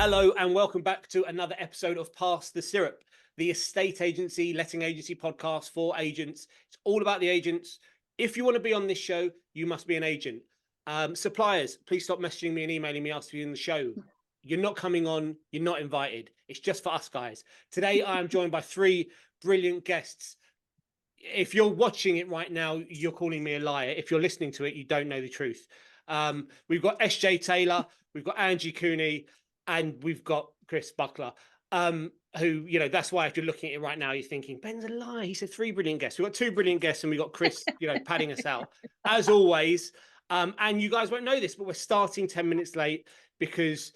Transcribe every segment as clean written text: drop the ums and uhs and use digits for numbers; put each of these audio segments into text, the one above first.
Hello and welcome back to another episode of Pass the Syrup, the estate agency, letting agency podcast for agents. It's all about the agents. If you want to be on this show, you must be an agent. Suppliers, please stop messaging me and emailing me asking you in the show. You're not coming on. You're not invited. It's just for us guys. Today, I am joined by three brilliant guests. If you're watching it right now, you're calling me a liar. If you're listening to it, you don't know the truth. We've got SJ Taylor, we've got Angi Cooney, and we've got Chris Buckler, who, you know, that's why if you're looking at it right now, you're thinking, Ben's a liar. He said three brilliant guests. We've got two brilliant guests and we've got Chris, you know, padding us out as always. And you guys won't know this, but we're starting 10 minutes late because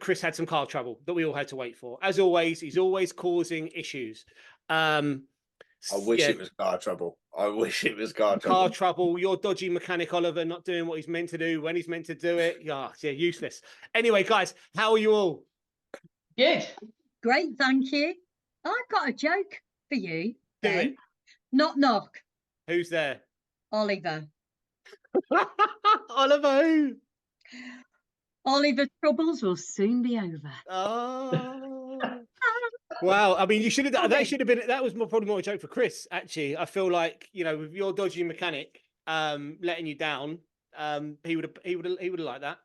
Chris had some car trouble that we all had to wait for. As always, he's always causing issues. I wish it was car trouble. I wish it was car trouble. Car trouble, your dodgy mechanic Oliver not doing what he's meant to do when he's meant to do it. Yeah, useless. Anyway, guys, how are you all? Good. Great, thank you. I've got a joke for you. Do it. Knock, knock. Who's there? Oliver. Oliver who? Oliver's troubles will soon be over. Oh. Wow, I mean, you should have. That should have been. That was probably more a joke for Chris. Actually, I feel like, you know, with your dodgy mechanic letting you down, he would have liked that.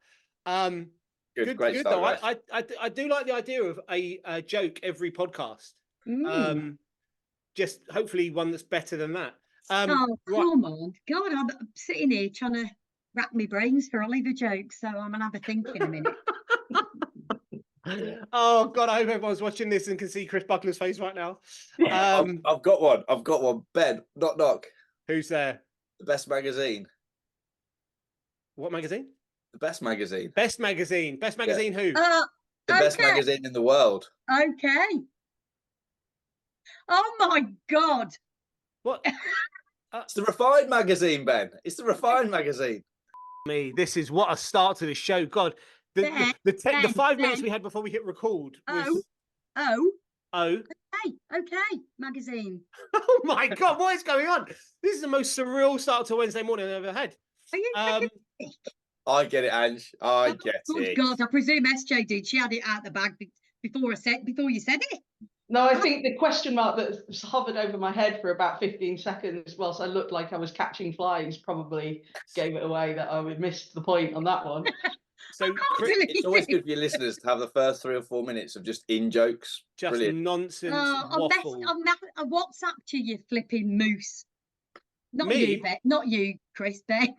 Great good start, though. I do like the idea of a joke every podcast. Just hopefully one that's better than that. Oh, come on, God! I'm sitting here trying to rack my brains for Oliver jokes, so I'm gonna have a think in a minute. Oh God, I hope everyone's watching this and can see Chris Buckler's face right now. I've got one. Ben, knock knock. Who's there? The best magazine. What magazine? The best magazine. Best magazine. Best magazine. Who? The best magazine in the world. Okay. Oh my God. What? It's the Refined magazine, Ben. It's the Refined magazine. Me. This is what a start to this show. God. The 5 minutes we had before we hit record was... Okay, magazine. Oh my God, what is going on? This is the most surreal start to a Wednesday morning I've ever had. Are you I get it, Ange. I get it. God, I presume SJ did. She had it out the bag before you said it. No, I think the question mark that hovered over my head for about 15 seconds whilst I looked like I was catching flies probably gave it away that I missed the point on that one. So it's always good for your listeners to have the first 3 or 4 minutes of just in jokes. Just brilliant. Nonsense. Waffle. I WhatsApped you flipping moose. Not Me? you, Ben. Not you, Chris, Ben.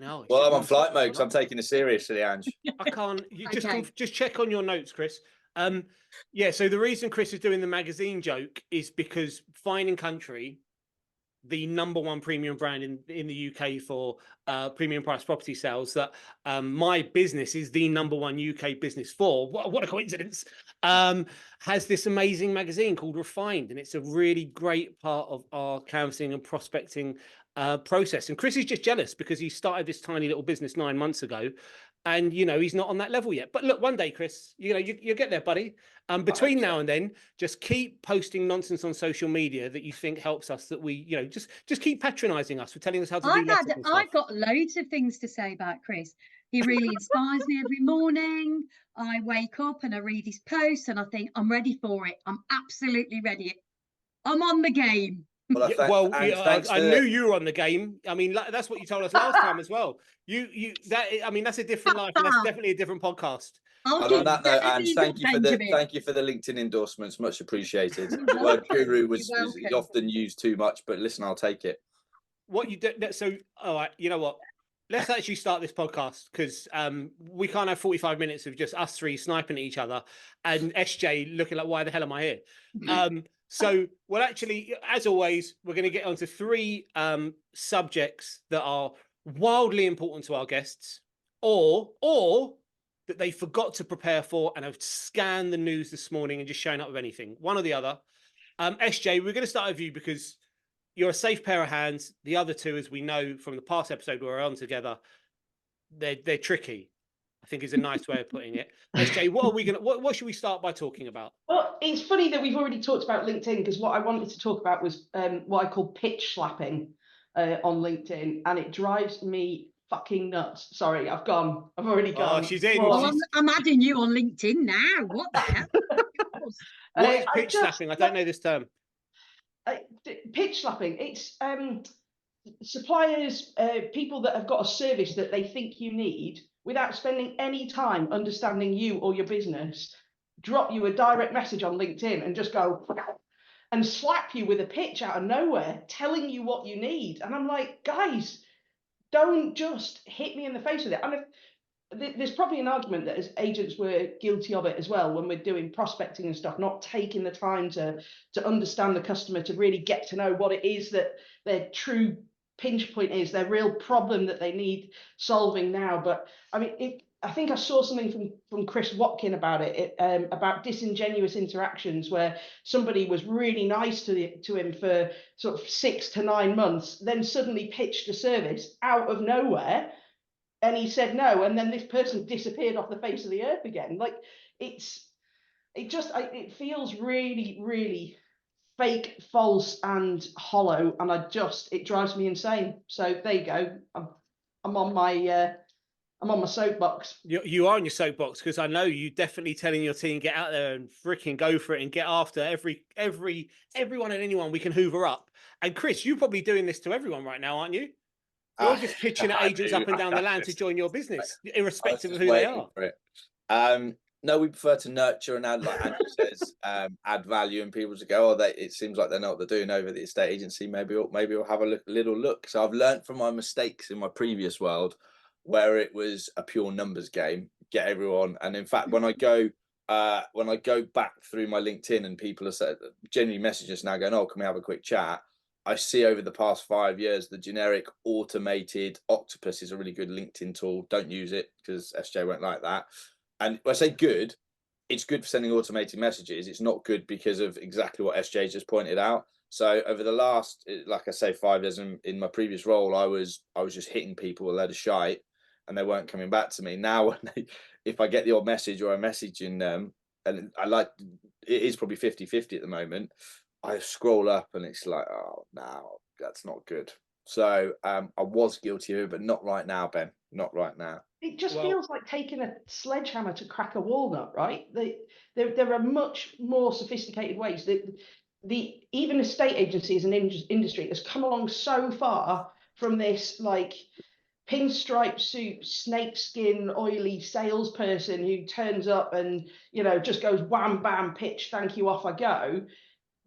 Hell, well, I'm on flight mode because I'm taking it seriously, Ange. I can't. You Okay. just check on your notes, Chris. Yeah. So the reason Chris is doing the magazine joke is because Fine and Country, the #1 premium brand in the UK for premium price property sales, that my business is the #1 UK business for. What a coincidence! Has this amazing magazine called Refined, and it's a really great part of our canvassing and prospecting process. And Chris is just jealous because he started this tiny little business 9 months ago, and you know he's not on that level yet. But look, one day, Chris, you know you'll get there, buddy. Between now and then, just keep posting nonsense on social media that you think helps us. That we, you know, just keep patronising us for telling us how to do letters and stuff. I've got loads of things to say about Chris. He really inspires me every morning. I wake up and I read his posts and I think I'm ready for it. I'm absolutely ready. I'm on the game. I knew you were on the game. I mean, that's what you told us last time as well. I mean, that's a different life, and that's definitely a different podcast. And on that note, Ange, thank you for the LinkedIn endorsements, much appreciated. The word guru is often used too much, but listen, I'll take it. What you do? So, all right, you know what? Let's actually start this podcast because we can't have 45 minutes of just us three sniping at each other and SJ looking like, why the hell am I here? So, well, actually, as always, we're going to get onto 3 subjects that are wildly important to our guests, or that they forgot to prepare for and have scanned the news this morning and just shown up with anything, one or the other. SJ, we're going to start with you because you're a safe pair of hands. The other two, as we know from the past episode we were on together, they're tricky, I think is a nice way of putting it. SJ, what should we start by talking about? Well, it's funny that we've already talked about LinkedIn because what I wanted to talk about was what I call pitch slapping on LinkedIn, and it drives me fucking nuts. Sorry, I've already gone. Oh, she's in. Well, I'm adding you on LinkedIn now. What the hell? What is pitch slapping? I don't know this term. Pitch slapping. It's suppliers, people that have got a service that they think you need, without spending any time understanding you or your business, drop you a direct message on LinkedIn and just go and slap you with a pitch out of nowhere, telling you what you need. And I'm like, guys, don't just hit me in the face with it. I mean, there's probably an argument that as agents we're guilty of it as well when we're doing prospecting and stuff, not taking the time to understand the customer, to really get to know what it is that their true pinch point is, their real problem that they need solving now. But I mean, I think I saw something from Chris Watkin about it, about disingenuous interactions, where somebody was really nice to him for sort of 6 to 9 months, then suddenly pitched a service out of nowhere, and he said no, and then this person disappeared off the face of the earth again. Like, it feels really, really fake, false, and hollow, and it drives me insane. So there you go. I'm on my soapbox. You are on your soapbox, because I know you definitely telling your team, get out there and freaking go for it and get after everyone and anyone we can hoover up. And Chris, you're probably doing this to everyone right now, aren't you? You're just pitching at agents up and down the land to join your business, irrespective of who they are. No, we prefer to nurture and add, like Andrew says, add value, and people to go, it seems like they know what they're doing over the estate agency. Maybe we'll have a little look. So I've learned from my mistakes in my previous world, where it was a pure numbers game, get everyone. And in fact, when I go back through my LinkedIn and people are genuinely messages now going, oh, can we have a quick chat? I see over the past 5 years, the generic automated Octopus is a really good LinkedIn tool. Don't use it, because SJ won't like that. And when I say good, it's good for sending automated messages. It's not good because of exactly what SJ just pointed out. So over the last, like I say, 5 years in my previous role, I was just hitting people with a load of shite, and they weren't coming back to me. Now, if I get the odd message or a message in them, and it is probably 50-50 at the moment, I scroll up and it's like, oh, no, that's not good. So I was guilty of it, but not right now, Ben. Not right now. It just feels like taking a sledgehammer to crack a walnut, right? There are much more sophisticated ways. Even estate agency as an industry has come along so far from this, like, pinstripe suit, snakeskin, oily salesperson who turns up and, just goes wham, bam, pitch, thank you, off I go.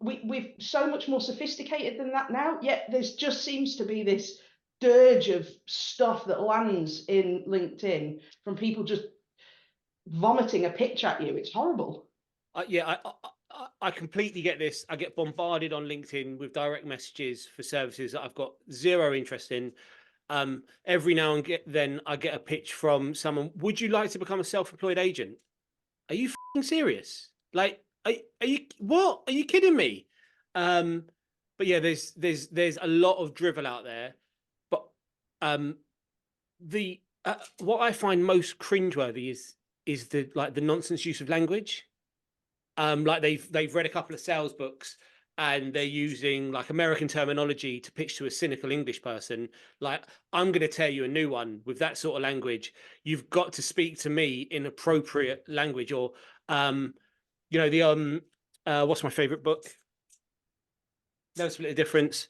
We're so much more sophisticated than that now, yet there's just seems to be this dirge of stuff that lands in LinkedIn from people just vomiting a pitch at you. It's horrible. I completely get this. I get bombarded on LinkedIn with direct messages for services that I've got zero interest in. Every now and then I get a pitch from someone. Would you like to become a self-employed agent? Are you f***ing serious? Like, are you what? Are you kidding me? But yeah, there's a lot of drivel out there. But what I find most cringeworthy is the nonsense use of language. Like they've read a couple of sales books and they're using like American terminology to pitch to a cynical English person. Like, I'm going to tell you a new one with that sort of language. You've got to speak to me in appropriate language, or what's my favorite book? No Split the Difference.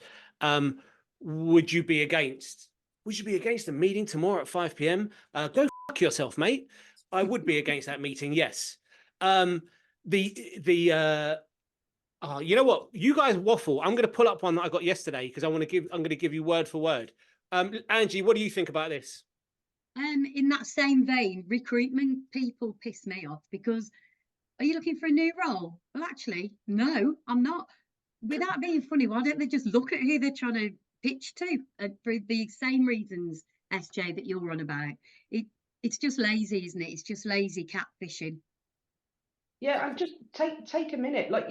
Would you be against a meeting tomorrow at 5 p.m? Go fuck yourself, mate. I would be against that meeting. Yes. You know what? You guys waffle. I'm going to pull up one that I got yesterday because I'm going to give you word for word. Angie, what do you think about this? In that same vein, recruitment people piss me off because, are you looking for a new role? Well, actually, no, I'm not. Without being funny, why don't they just look at who they're trying to pitch to for the same reasons, SJ, that you're on about? It's just lazy, isn't it? It's just lazy catfishing. Yeah, and just take a minute. Like,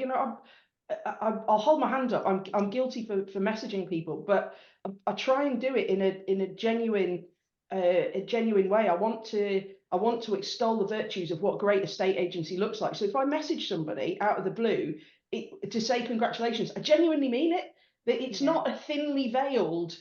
I'll hold my hand up. I'm guilty for messaging people, but I try and do it in a genuine way. I want to extol the virtues of what great estate agency looks like. So if I message somebody out of the blue to say congratulations, I genuinely mean it. That it's Yeah. not a thinly veiled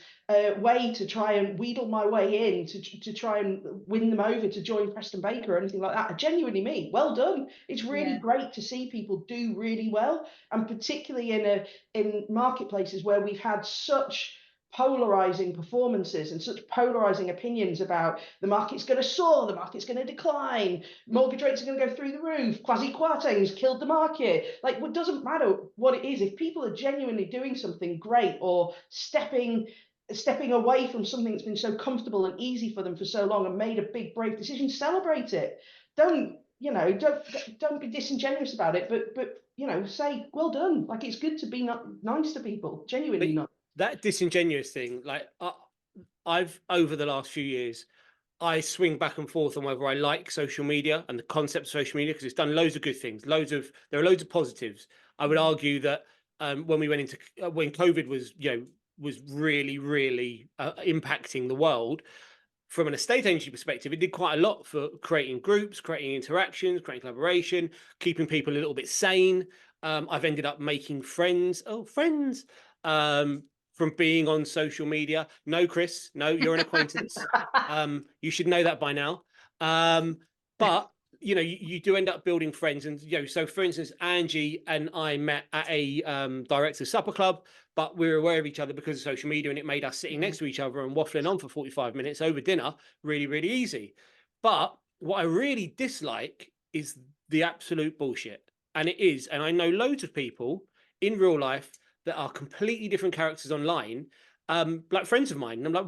way to try and wheedle my way in to try and win them over to join Preston Baker or anything like that. I genuinely mean, well done. It's really Yeah. great to see people do really well, and particularly in marketplaces where we've had such polarizing performances and such polarizing opinions about the market's going to soar, the market's going to decline, mortgage rates are going to go through the roof, Kwasi Kwarteng's killed the market. Like, it doesn't matter what it is. If people are genuinely doing something great or stepping away from something that's been so comfortable and easy for them for so long and made a big brave decision, celebrate it. Don't be disingenuous about it, but say well done. Like, it's good to be nice to people, genuinely nice. That disingenuous thing, like I've over the last few years, I swing back and forth on whether I like social media and the concept of social media, because it's done loads of good things. There are loads of positives. I would argue that when we went into when COVID was really, really impacting the world, from an estate agency perspective, it did quite a lot for creating groups, creating interactions, creating collaboration, keeping people a little bit sane. I've ended up making friends. From being on social media. No, Chris, no, you're an acquaintance. You should know that by now. But you do end up building friends, and so for instance, Angi and I met at a director's supper club, but we were aware of each other because of social media, and it made us sitting next to each other and waffling on for 45 minutes over dinner really, really easy. But what I really dislike is the absolute bullshit, and it is, and I know loads of people in real life that are completely different characters online, like friends of mine. And I'm like,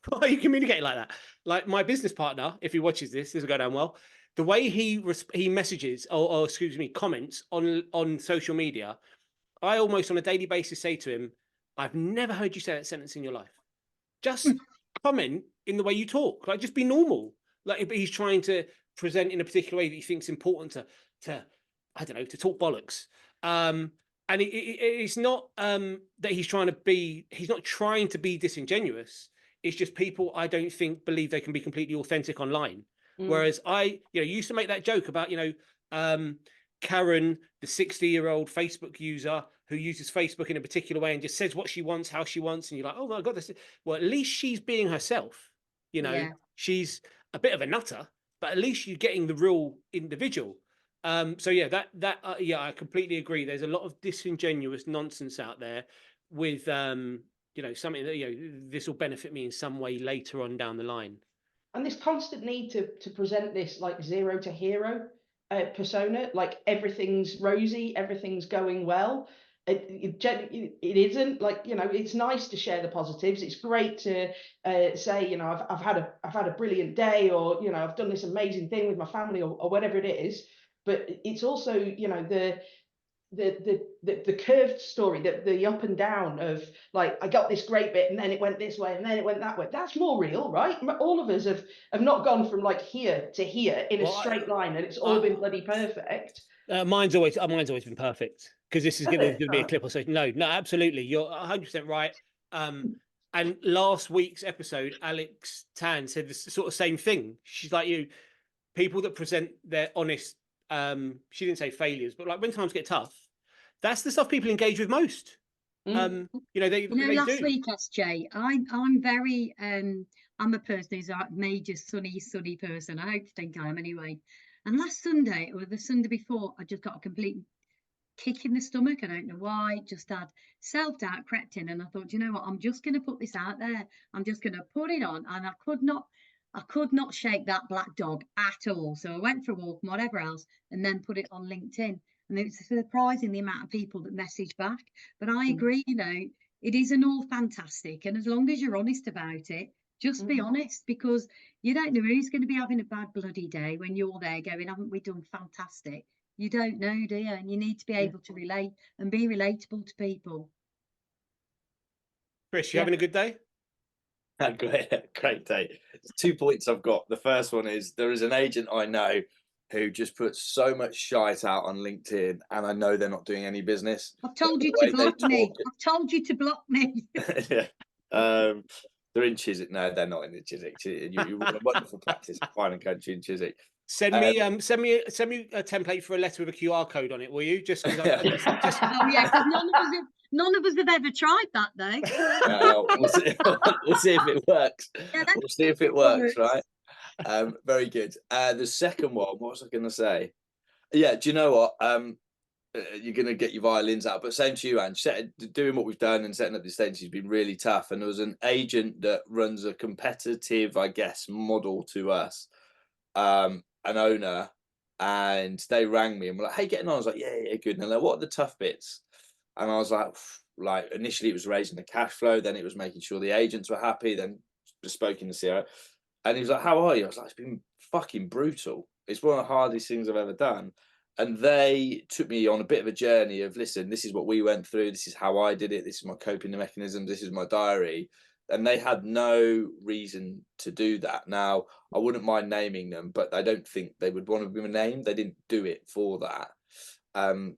why are you communicating like that? Like, my business partner, if he watches this will go down well. The way he messages or excuse me, comments on social media, I almost on a daily basis say to him, I've never heard you say that sentence in your life. Just comment in the way you talk. Like, just be normal. Like, he's trying to present in a particular way that he thinks important to I don't know, to talk bollocks. And it's not that he's not trying to be disingenuous. It's just people, I don't think, believe they can be completely authentic online. Whereas I used to make that joke about, Karen, the 60-year-old Facebook user who uses Facebook in a particular way and just says what she wants, how she wants. And you're like, oh my God, well, at least she's being herself. Yeah. She's a bit of a nutter, but at least you're getting the real individual. So yeah, I completely agree. There's a lot of disingenuous nonsense out there with something that this will benefit me in some way later on down the line. And this constant need to present this like zero to hero persona, like everything's rosy, everything's going well. It isn't. Like, it's nice to share the positives. It's great to say, I've had a brilliant day, or I've done this amazing thing with my family, or whatever it is. But it's also, the curved story, the up and down of, like, I got this great bit and then it went this way and then it went that way. That's more real, right? All of us have not gone from like here to here in a straight line, and it's all been bloody perfect. Mine's always been perfect, because this is going to be a clip or so. No, absolutely, you're 100% right. And last week's episode, Alex Tan said the sort of same thing. She's like, people that present their honest, she didn't say failures, but like when times get tough, that's the stuff people engage with most. They last do. week, SJ, I'm very I'm a person who's a major sunny person. I hope to think I am anyway. And last Sunday, or the Sunday before, I just got a complete kick in the stomach. I don't know why. Just had self-doubt crept in, and I thought, you know what, I'm just going to put this out there. I'm just going to put it on, and I could not shake that black dog at all. So I went for a walk and whatever else, and then put it on LinkedIn. And it's surprising the amount of people that message back. But I agree, it isn't all fantastic. And as long as you're honest about it, just be honest, because you don't know who's going to be having a bad bloody day when you're there going, haven't we done fantastic? You don't know, do you? And you need to be able to relate and be relatable to people. Chris, you having a good day? Great day. 2 points I've got. The first one is, there is an agent I know who just puts so much shite out on LinkedIn, and I know they're not doing any business. I've told you to block me. I've told you to block me. Yeah. They're in Chiswick. No, they're not in Chiswick. You run a wonderful practice in fine and country in Chiswick. Send me a template for a letter with a QR code on it, will you? Just because just Oh yeah, because none of us have ever tried that though. we'll see if it works. Yeah, We'll see if it works, right? Very good. The second one, what was I going to say? Yeah, do you know what? You're going to get your violins out, but same to you, Ange. Doing what we've done and setting up the stage has been really tough. And there was an agent that runs a competitive, I guess, model to us, an owner, and they rang me and were like, "Hey, getting on?" I was like, "Yeah, good." And they're like, "What are the tough bits?" And I was like, initially it was raising the cash flow, then it was making sure the agents were happy, then bespoke in the CRO. And he was like, "How are you?" I was like, "It's been fucking brutal. It's one of the hardest things I've ever done." And they took me on a bit of a journey of, listen, this is what we went through. This is how I did it. This is my coping mechanism. This is my diary. And they had no reason to do that. Now, I wouldn't mind naming them, but I don't think they would want to be named. They didn't do it for that. And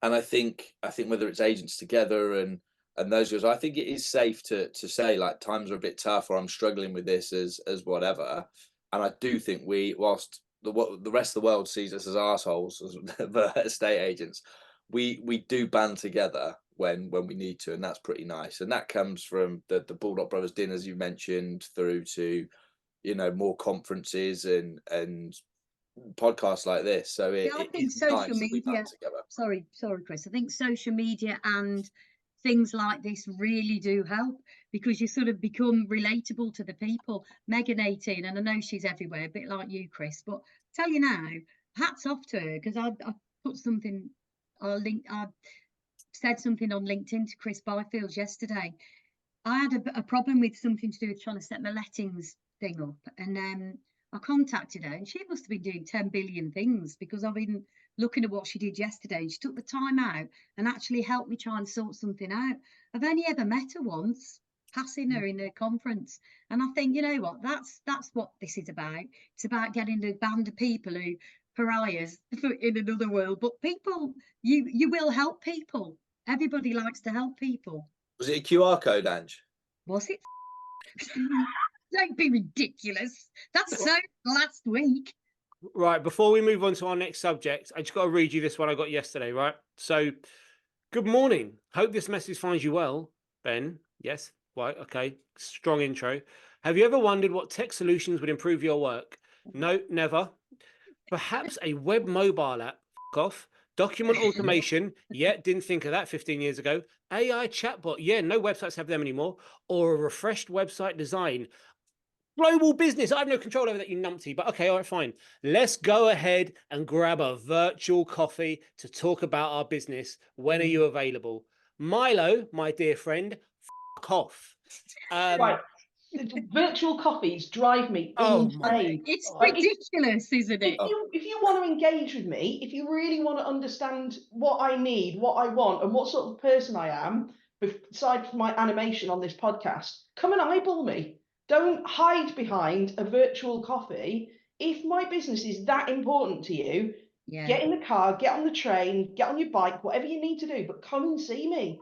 I think whether it's agents together and those guys, I think it is safe to say, like, times are a bit tough, or I'm struggling with this as whatever. And I do think whilst the rest of the world sees us as assholes, as the estate agents, we do band together when we need to, and that's pretty nice. And that comes from the Bulldog Brothers dinners you mentioned, through to, you know, more conferences and podcasts like this. So I think social media. Sorry, Chris. I think social media and things like this really do help, because you sort of become relatable to the people. Megan 18, and I know she's everywhere, a bit like you, Chris, but tell you now, hats off to her, because I put something, I said something on LinkedIn to Chris Byfield yesterday. I had a problem with something to do with trying to set my lettings thing up, and I contacted her, and she must have been doing 10 billion things, because I've been looking at what she did yesterday, and she took the time out and actually helped me try and sort something out. I've only ever met her once, passing her in a conference, and I think, you know what, that's what this is about. It's about getting a band of people who pariahs in another world, but people, you will help people. Everybody likes to help people. Was it a QR code, Ange? Was it? Don't be ridiculous. That's so last week. Right, before we move on to our next subject, I just got to read you this one I got yesterday, right? So, good morning. Hope this message finds you well, Ben. Yes, right, okay. Strong intro. Have you ever wondered what tech solutions would improve your work? No, never. Perhaps a web mobile app, off. Document automation, yeah, didn't think of that 15 years ago. AI chatbot, yeah, no websites have them anymore. Or a refreshed website design. Global business, I have no control over that, you numpty, but okay, all right, fine. Let's go ahead and grab a virtual coffee to talk about our business. When are you available? Milo, my dear friend, f off. Right. Virtual coffees drive me insane. It's ridiculous, isn't it? If you want to engage with me, if you really want to understand what I need, what I want, and what sort of person I am, aside from my animation on this podcast, come and eyeball me. Don't hide behind a virtual coffee. If my business is that important to you, get in the car, get on the train, get on your bike, whatever you need to do, but come and see me.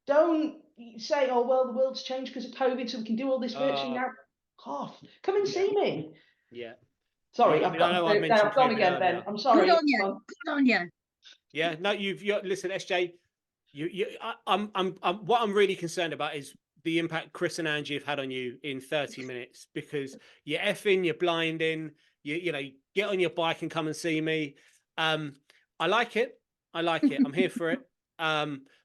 Don't say, "Oh, well, the world's changed because of COVID, so we can do all this virtually now." Cough. Come and see me. Yeah. Sorry, I I've gone again, Ben. I'm sorry. Good on you. Good on you. Yeah. No, listen, SJ. What I'm really concerned about is the impact Chris and Angie have had on you in 30 minutes, because you're effing, you're blinding, you know, get on your bike and come and see me. I like it. I'm here for it.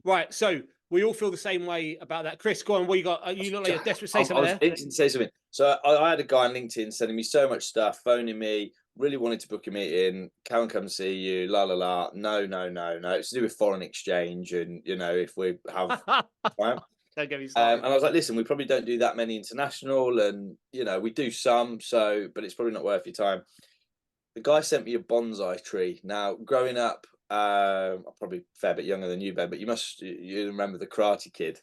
Right. So we all feel the same way about that. Chris, go on. What you got? You look like you're desperate to say something there. I was to say something. So I had a guy on LinkedIn sending me so much stuff, phoning me, really wanted to book a meeting. Come see you. La la la. No. It's to do with foreign exchange, and you know, if we have time. Don't get me started. And I was like, listen, we probably don't do that many international, and you know, we do some, but it's probably not worth your time. The guy sent me a bonsai tree. Now, growing up, I'm probably a fair bit younger than you, Ben, but you remember the Karate Kid.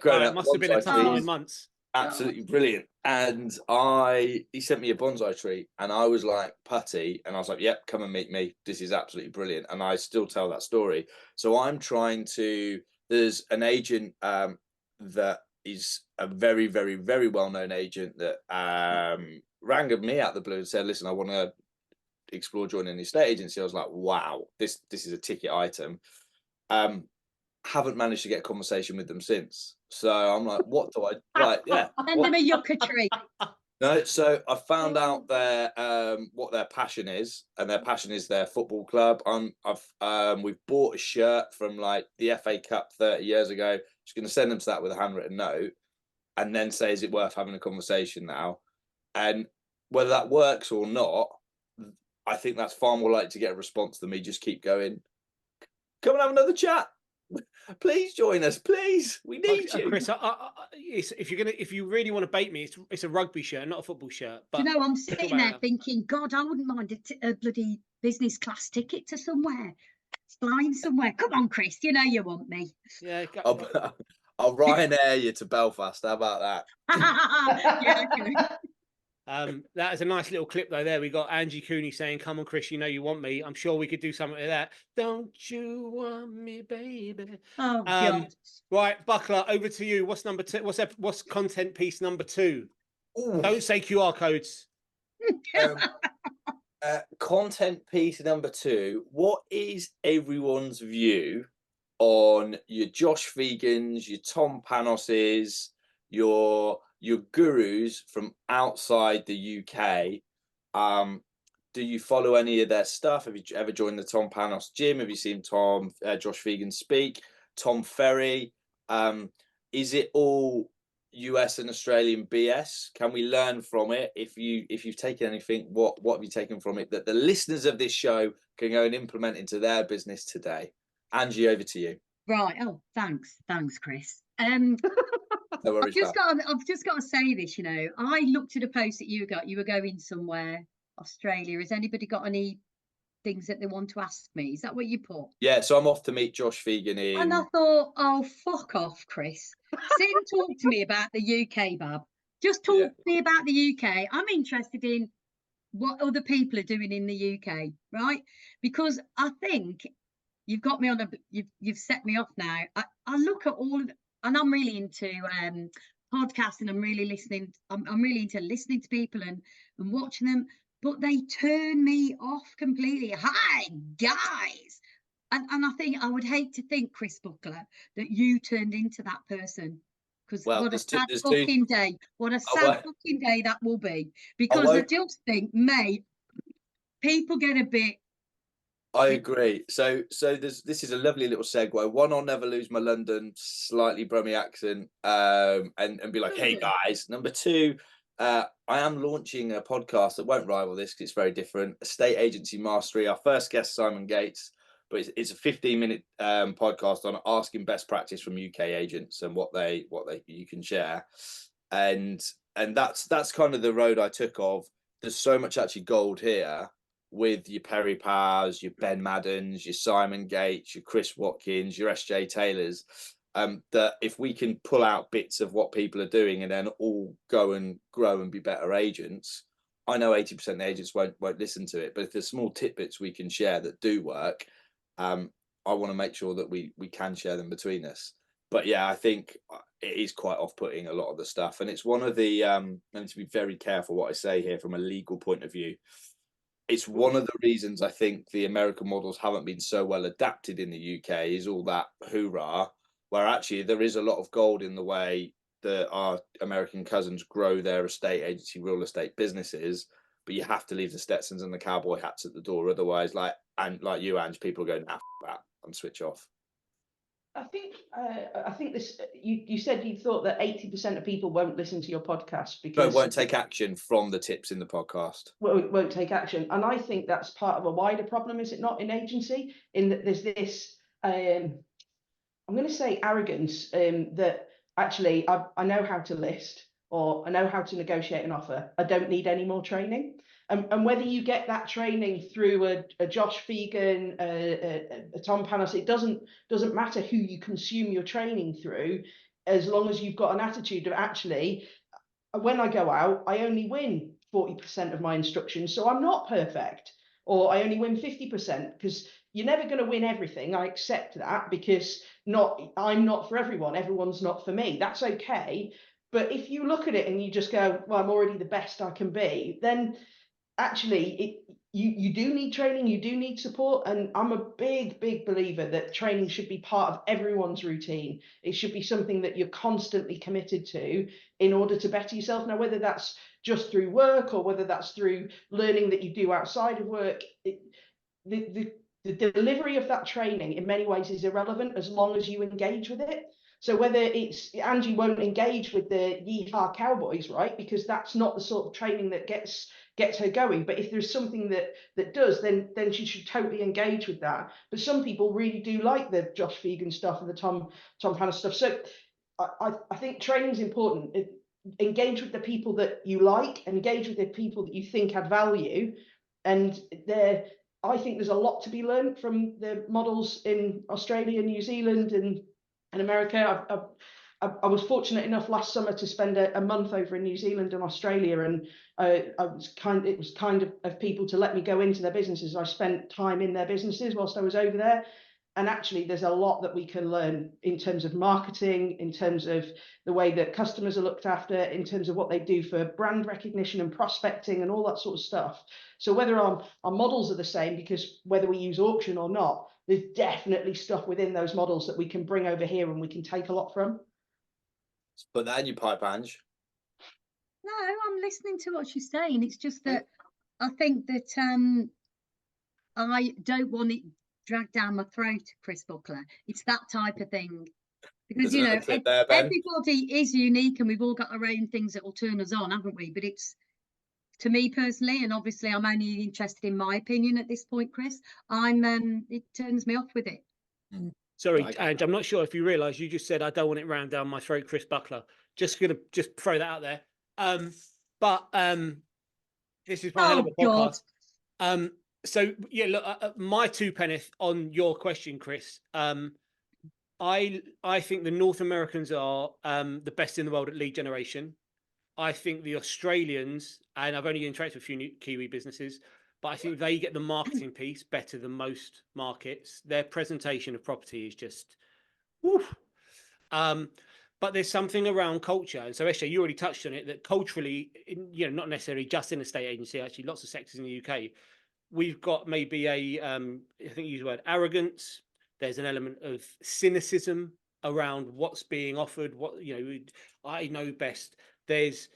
Growing up, must have been a tough 9 months. Absolutely brilliant. And he sent me a bonsai tree, and I was like, putty, and I was like, yep, come and meet me. This is absolutely brilliant. And I still tell that story. So I'm trying to. There's an agent that is a very, very, very well-known agent that rang me out the blue and said, listen, I want to explore joining the estate agency. I was like, wow, this is a ticket item. Haven't managed to get a conversation with them since. So I'm like, what do I like? Yeah. Send them a yucca tree. No, so I found out their what their passion is, and their passion is their football club. We've bought a shirt from like the FA Cup 30 years ago. Just going to send them to that with a handwritten note, and then say, is it worth having a conversation now? And whether that works or not, I think that's far more likely to get a response than me just keep going, come and have another chat. Please join us, please. We need you, Chris. If you really want to bait me, it's a rugby shirt, not a football shirt. But You know, I'm sitting there thinking, God, I wouldn't mind a bloody business class ticket to somewhere, flying somewhere. Come on, Chris, you know you want me. Yeah, I'll Ryanair you to Belfast. How about that? Yeah, okay. That is a nice little clip though. There we got Angi Cooney saying, "Come on, Chris, you know you want me." I'm sure we could do something like that. Don't you want me, baby? Oh, God. Right, Buckler, over to you. What's number 2? What's content piece number 2? Ooh. Don't say QR codes. Content piece number 2. What is everyone's view on your Josh Phegans, your Tom Panoses, your gurus from outside the UK? Do you follow any of their stuff? Have you ever joined the Tom Panos gym? Have you seen Josh Phegan speak? Tom Ferry? Is it all US and Australian BS? Can we learn from it? If you've taken anything, what have you taken from it that the listeners of this show can go and implement into their business today? Angi, over to you. Right. Oh, thanks, Chris. No worries, I've just got to say this. You know, I looked at a post that you got. You were going somewhere, Australia. Has anybody got any things that they want to ask me? Is that what you put? Yeah. So I'm off to meet Josh Phegan in. And I thought, oh, fuck off, Chris. Sit and talk to me about the UK, Bab. Just talk to me about the UK. I'm interested in what other people are doing in the UK, right? Because I think you've got me on you've set me off now. I look at all of, and I'm really into podcasts, and I'm really listening. I'm really into listening to people and watching them, but they turn me off completely. Hi, guys. And I think I would hate to think, Chris Buckler, that you turned into that person. Because what a sad fucking day. What a sad fucking day that will be. Because I just think, mate, people get a bit. I agree. So this is a lovely little segue. One, I'll never lose my London slightly brummy accent and be like, hey guys. Number 2, I am launching a podcast that won't rival this because it's very different. Estate Agency Mastery. Our first guest, Simon Gates, but it's a 15-minute podcast on asking best practice from UK agents and what you can share. And that's kind of the road I took of. There's so much actually gold here with your Perry Powers, your Ben Maddens, your Simon Gates, your Chris Watkins, your SJ Taylors, that if we can pull out bits of what people are doing and then all go and grow and be better agents, I know 80% of the agents won't listen to it. But if there's small tidbits we can share that do work, I want to make sure that we can share them between us. But yeah, I think it is quite off-putting, a lot of the stuff. And it's one of the, I need to be very careful what I say here from a legal point of view. It's one of the reasons I think the American models haven't been so well adapted in the UK is all that hoorah, where actually there is a lot of gold in the way that our American cousins grow their estate agency, real estate businesses. But you have to leave the Stetsons and the cowboy hats at the door. Otherwise, like you, Ange, people are going, nah, that, and switch off. I think this. You said you thought that 80% of people won't listen to your podcast because won't take action from the tips in the podcast. Won't take action, and I think that's part of a wider problem, is it not, in agency? In that there's this, I'm going to say arrogance, that actually I know how to list, or I know how to negotiate an offer. I don't need any more training. And whether you get that training through a Josh Phegan, a Tom Panos, it doesn't matter who you consume your training through, as long as you've got an attitude of, actually, when I go out, I only win 40% of my instructions, so I'm not perfect. or I only win 50%, because you're never going to win everything. I accept that, because I'm not for everyone. Everyone's not for me. That's okay. But if you look at it and you just go, well, I'm already the best I can be, then actually you do need training, you do need support. And I'm a big believer that training should be part of everyone's routine. It should be something that you're constantly committed to in order to better yourself. Now, whether that's just through work or whether that's through learning that you do outside of work, the delivery of that training in many ways is irrelevant as long as you engage with it. So whether it's Angi won't engage with the Yeehaw Cowboys, right? Because that's not the sort of training that gets her going. But if there's something that does, then she should totally engage with that. But some people really do like the Josh Phegan stuff and the Tom Ferry stuff. So I think training is important. Engage with the people that you like, engage with the people that you think add value, and I think there's a lot to be learned from the models in Australia, New Zealand, and America. I was fortunate enough last summer to spend a month over in New Zealand and Australia, and it was kind of people to let me go into their businesses. I spent time in their businesses whilst I was over there, and actually there's a lot that we can learn in terms of marketing, in terms of the way that customers are looked after, in terms of what they do for brand recognition and prospecting and all that sort of stuff. So whether our models are the same, because whether we use auction or not, there's definitely stuff within those models that we can bring over here and we can take a lot from. Put that in your pipe, Ange. No, I'm listening to what she's saying. It's just that I think that I don't want it dragged down my throat, Chris Buckler. It's that type of thing. Because, you know, everybody is unique and we've all got our own things that will turn us on, haven't we? But it's, to me personally, and obviously I'm only interested in my opinion at this point, Chris, it turns me off with it. Sorry, Ange, I'm not sure if you realise you just said I don't want it rammed down my throat, Chris Buckler. Just gonna throw that out there. But this is my hell of a podcast. So yeah, look, my two penneth on your question, Chris. I think the North Americans are the best in the world at lead generation. I think the Australians, and I've only interacted with a few Kiwi businesses, but I think they get the marketing piece better than most markets. Their presentation of property is just, woof. But there's something around culture. And so, SJ, you already touched on it, that culturally, not necessarily just in a estate agency, actually lots of sectors in the UK, we've got maybe I think you used the word arrogance. There's an element of cynicism around what's being offered. I know best. There's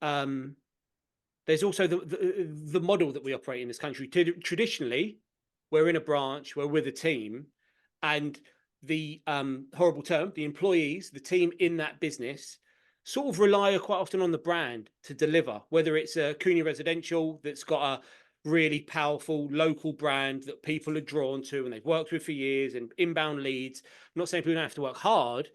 also the model that we operate in this country. Traditionally, we're in a branch, we're with a team, and the horrible term, the employees, the team in that business, sort of rely quite often on the brand to deliver, whether it's a Cooney Residential that's got a really powerful local brand that people are drawn to and they've worked with for years, and inbound leads. I'm not saying people don't have to work hard,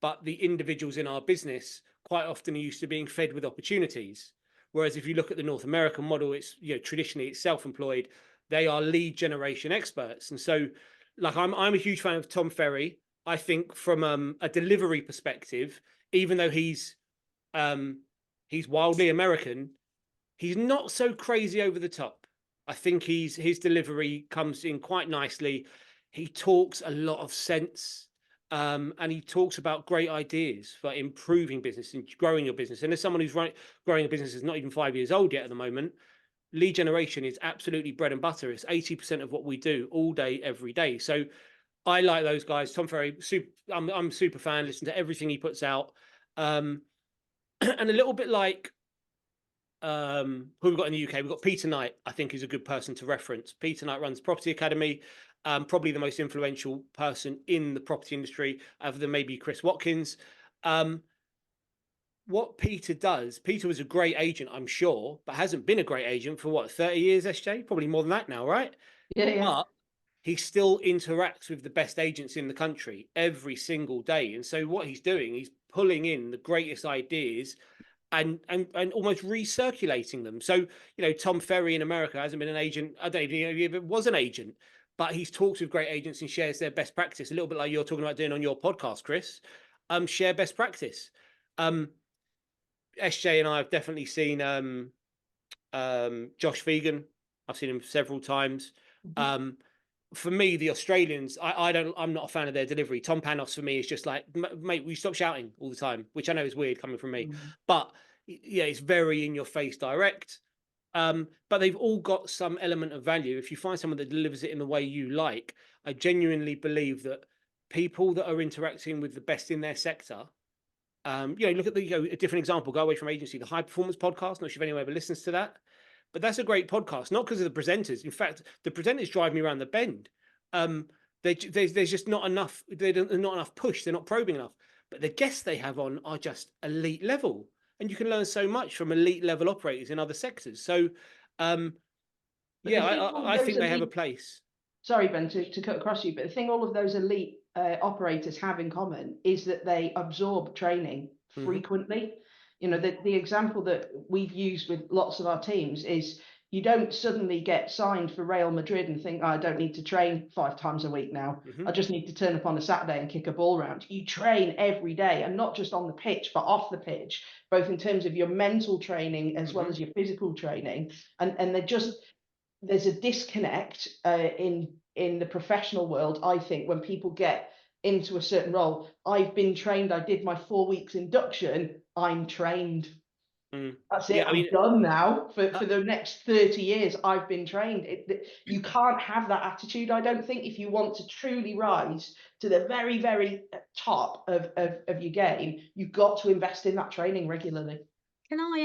but the individuals in our business quite often are used to being fed with opportunities. Whereas if you look at the North American model, it's traditionally it's self-employed. They are lead generation experts. And so like I'm a huge fan of Tom Ferry. I think from a delivery perspective, even though he's wildly American, he's not so crazy over the top. I think his delivery comes in quite nicely. He talks a lot of sense. And he talks about great ideas for improving business and growing your business. And as someone who's growing a business is not even 5 years old yet at the moment, lead generation is absolutely bread and butter. It's 80% of what we do all day, every day. So I like those guys. Tom Ferry, I'm a super fan. Listen to everything he puts out. And a little bit like who we've got in the UK, we've got Peter Knight, I think is a good person to reference. Peter Knight runs Property Academy. Probably the most influential person in the property industry, other than maybe Chris Watkins. What Peter does, Peter was a great agent, I'm sure, but hasn't been a great agent for 30 years, SJ? Probably more than that now, right? Yeah. But he still interacts with the best agents in the country every single day. And so what he's doing, he's pulling in the greatest ideas and almost recirculating them. So, Tom Ferry in America hasn't been an agent. I don't even know if it was an agent, but he's talks with great agents and shares their best practice, a little bit like you're talking about doing on your podcast, Chris. Share best practice. SJ and I have definitely seen Josh Phegan. I've seen him several times. Mhm. For me, the Australians, I'm not a fan of their delivery. Tom Panos for me is just like, mate, we stop shouting all the time, which I know is weird coming from me, but yeah, it's very in your face, direct. But they've all got some element of value. If you find someone that delivers it in the way you like, I genuinely believe that people that are interacting with the best in their sector, look at a different example, go away from agency, the High Performance Podcast. Not sure if anyone ever listens to that, but that's a great podcast, not because of the presenters. In fact, the presenters drive me around the bend. There's just not enough. There's not enough push. They're not probing enough. But the guests they have on are just elite level, and you can learn so much from elite level operators in other sectors. So, I think they have a place. Sorry, Ben, to cut across you, but the thing all of those elite operators have in common is that they absorb training frequently. You know, the example that we've used with lots of our teams is you don't suddenly get signed for Real Madrid and think, oh, I don't need to train 5 times a week now. I just need to turn up on a Saturday and kick a ball round. You train every day, and not just on the pitch, but off the pitch, both in terms of your mental training as well as your physical training. And there's a disconnect in the professional world, I think, when people get into a certain role. I've been trained, I did my 4 weeks induction, I'm trained. That's it. I'm done now for the next 30 years. I've been trained. You can't have that attitude, I don't think, if you want to truly rise to the very, very top of your game. You've got to invest in that training regularly. Can I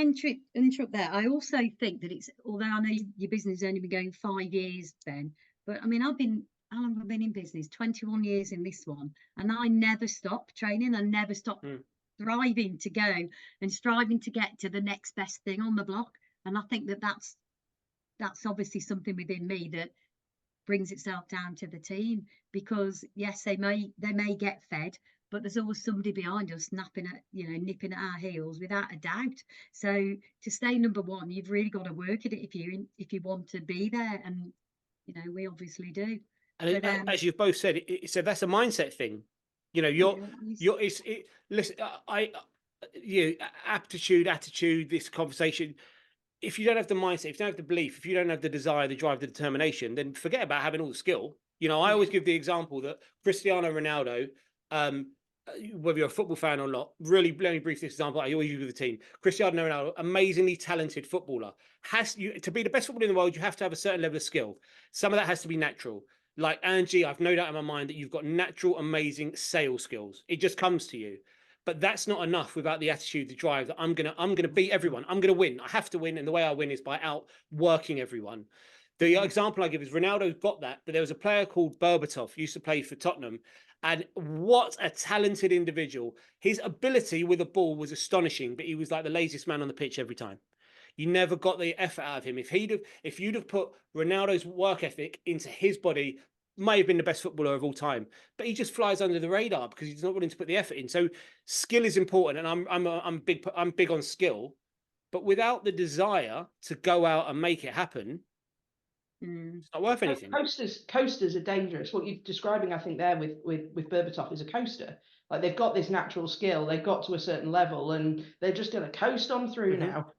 interrupt there? I also think that although I know your business has only been going 5 years, Ben, but I mean, how long have I been in business? 21 years in this one, and I never stop training. I never stop striving to go and striving to get to the next best thing on the block. And I think that's obviously something within me that brings itself down to the team, because yes, they may get fed, but there's always somebody behind us nipping at our heels, without a doubt. So to stay number one, you've really got to work at it if you want to be there, and we obviously do. And but, as you've both said, so that's a mindset thing. Listen, aptitude, attitude, this conversation. If you don't have the mindset, if you don't have the belief, if you don't have the desire, the drive, the determination, then forget about having all the skill. I always give the example that Cristiano Ronaldo, whether you're a football fan or not, really, let me brief this example I always use with the team. Cristiano Ronaldo, amazingly talented footballer, to be the best footballer in the world, you have to have a certain level of skill. Some of that has to be natural. Like Angi, I've no doubt in my mind that you've got natural, amazing sales skills. It just comes to you. But that's not enough without the attitude, the drive that I'm gonna beat everyone. I'm gonna win. I have to win, and the way I win is by outworking everyone. The example I give is Ronaldo's got that, but there was a player called Berbatov, used to play for Tottenham, and what a talented individual. His ability with a ball was astonishing, but he was like the laziest man on the pitch every time. You never got the effort out of him. If you'd have put Ronaldo's work ethic into his body, may have been the best footballer of all time, but he just flies under the radar because he's not willing to put the effort in. So skill is important, and I'm big on skill, but without the desire to go out and make it happen, it's not worth anything. Coasters are dangerous. What you're describing, I think, there with Berbatov is a coaster. Like, they've got this natural skill, they've got to a certain level, and they're just going to coast on through now.